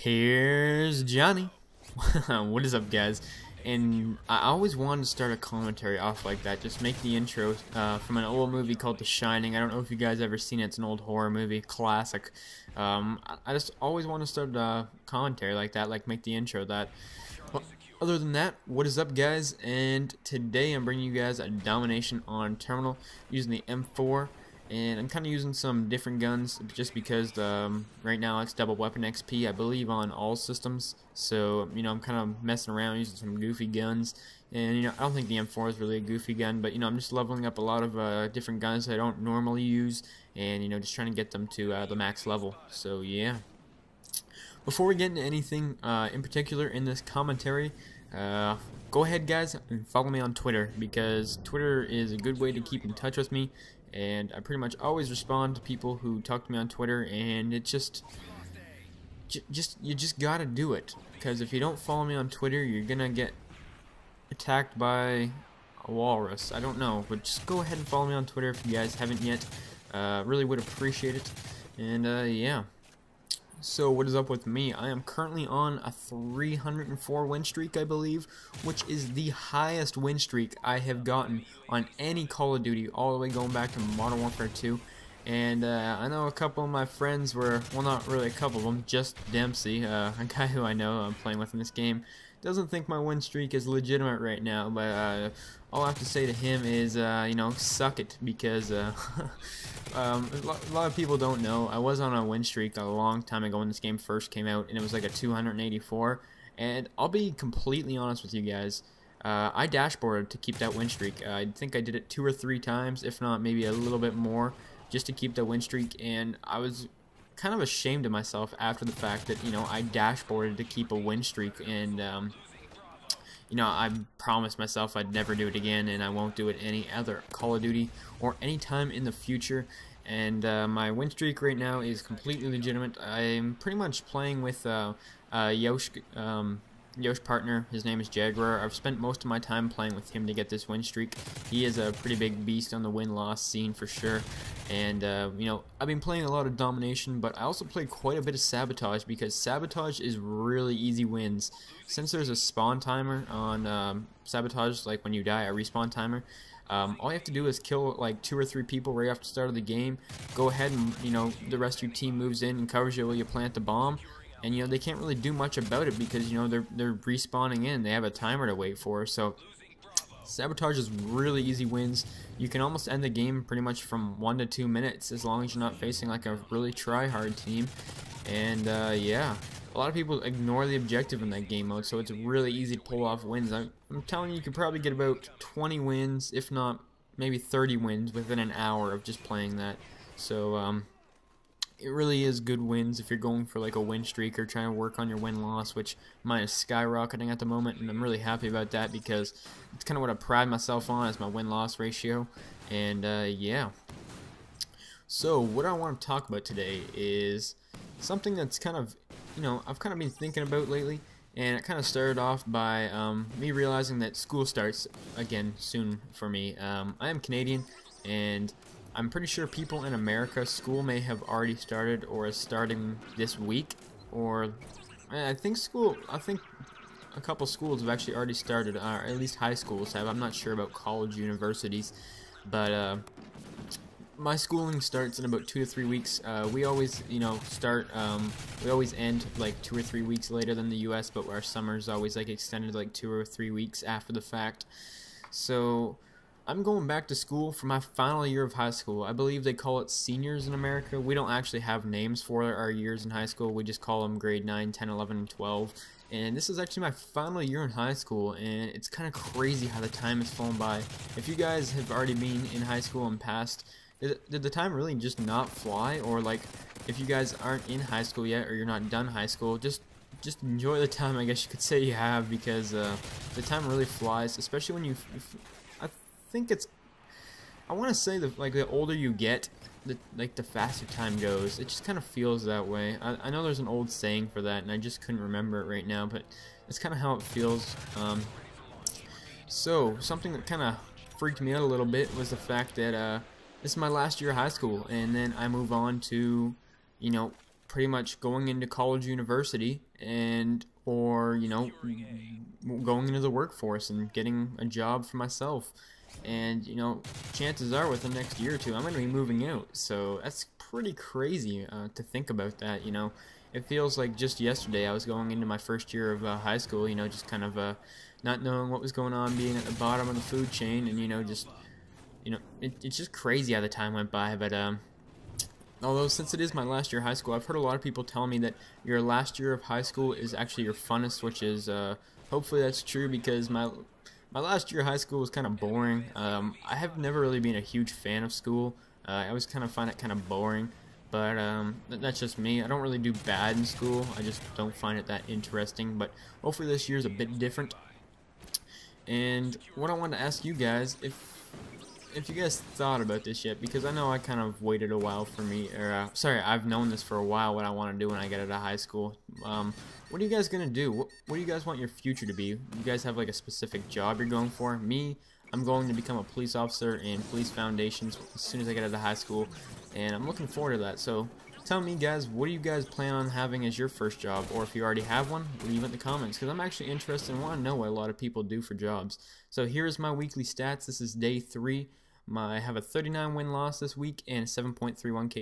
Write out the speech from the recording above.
Here's Johnny. What is up, guys? And I always wanted to start a commentary off like that. Just make the intro from an old movie called The Shining. I don't know if you guys ever seen it. It's an old horror movie, classic. I just always want to start a commentary like that, like make the intro that. Well, other than that, what is up, guys? And today I'm bringing you guys a domination on Terminal using the M4. And I'm kind of using some different guns just because right now it's double weapon XP, I believe, on all systems. So, I'm kind of messing around using some goofy guns. And, I don't think the M4 is really a goofy gun, but, I'm just leveling up a lot of different guns that I don't normally use. And, just trying to get them to the max level. So, yeah. Before we get into anything in particular in this commentary, go ahead, guys, and follow me on Twitter, because Twitter is a good way to keep in touch with me. And I pretty much always respond to people who talk to me on Twitter, and it you just gotta do it, because if you don't follow me on Twitter, you're gonna get attacked by a walrus. I don't know, but just go ahead and follow me on Twitter if you guys haven't yet. Really would appreciate it. And yeah. So what is up with me? I am currently on a 304 win streak, I believe, which is the highest win streak I have gotten on any Call of Duty, all the way going back to Modern Warfare 2. And I know a couple of my friends were, well, not really a couple of them, just Dempsey, a guy who I know I'm playing with in this game, doesn't think my win streak is legitimate right now, but all I have to say to him is, suck it, because a lot of people don't know, I was on a win streak a long time ago when this game first came out, and it was like a 284, and I'll be completely honest with you guys, I dashboarded to keep that win streak. I think I did it 2 or 3 times, if not maybe a little bit more, just to keep that win streak, and I was kind of ashamed of myself after the fact that, I dashboarded to keep a win streak, and, I promised myself I'd never do it again, and I won't do it any other Call of Duty or any time in the future. And my win streak right now is completely legitimate. I'm pretty much playing with Yosh partner. His name is Jaguar. I've spent most of my time playing with him to get this win streak. He is a pretty big beast on the win-loss scene for sure. And, I've been playing a lot of domination, but I also play quite a bit of sabotage, because sabotage is really easy wins. Since there's a spawn timer on sabotage, like when you die, a respawn timer, all you have to do is kill like 2 or 3 people right after the start of the game. Go ahead and, the rest of your team moves in and covers you while you plant the bomb. And, they can't really do much about it because, they're respawning in. They have a timer to wait for. So, sabotage is really easy wins. You can almost end the game pretty much from 1 to 2 minutes, as long as you're not facing like a really try-hard team. And, yeah. A lot of people ignore the objective in that game mode, so it's really easy to pull off wins. I'm telling you could probably get about 20 wins, if not maybe 30 wins, within an hour of just playing that. So, it really is good wins if you're going for like a win streak or trying to work on your win-loss, which mine is skyrocketing at the moment, and I'm really happy about that, because it's kind of what I pride myself on, is my win-loss ratio. And yeah. So what I want to talk about today is something that's kind of, I've kind of been thinking about lately, and it kind of started off by me realizing that school starts again soon for me. I am Canadian, and I'm pretty sure people in America, school may have already started or is starting this week, or I think a couple schools have actually already started, or at least high schools have. I'm not sure about college universities, but my schooling starts in about 2 to 3 weeks. We always, we always end like 2 or 3 weeks later than the US, but our summer's always like extended like 2 or 3 weeks after the fact. So I'm going back to school for my final year of high school. I believe they call it seniors in America. We don't actually have names for our years in high school. We just call them grade 9, 10, 11, and 12. And this is actually my final year in high school, and it's kind of crazy how the time has flown by. If you guys have already been in high school and passed, did the time really just not fly? Or like, if you guys aren't in high school yet, or you're not done high school, just enjoy the time, I guess you could say you have, because the time really flies, especially when I want to say that like the older you get, the faster time goes. It just kind of feels that way. I know there's an old saying for that, and I just couldn't remember it right now, but it's kind of how it feels. So something that kind of freaked me out a little bit was the fact that this is my last year of high school, and then I move on to, pretty much going into college, university, and or going into the workforce and getting a job for myself. And chances are within the next year or two I'm going to be moving out, so that's pretty crazy to think about that. It feels like just yesterday I was going into my first year of high school, just kind of not knowing what was going on, being at the bottom of the food chain, and it's just crazy how the time went by. But although since it is my last year of high school, I've heard a lot of people tell me that your last year of high school is actually your funnest, which is hopefully that's true, because my last year of high school was kind of boring. I have never really been a huge fan of school. I always kind of find it kind of boring, but that's just me. I don't really do bad in school. I just don't find it that interesting, but hopefully this year is a bit different. And what I wanted to ask you guys, if you guys thought about this yet, because I know I kind of waited a while for me, or sorry, I've known this for a while, what I want to do when I get out of high school. What are you guys gonna do? What do you guys want your future to be? You guys have like a specific job you're going for? Me, I'm going to become a police officer in police foundations as soon as I get out of high school, and I'm looking forward to that. So tell me, guys, what do you guys plan on having as your first job? Or if you already have one, leave it in the comments, because I'm actually interested and want to know what a lot of people do for jobs. So here's my weekly stats. This is day 3. I have a 39 win-loss this week and a 7.31 K.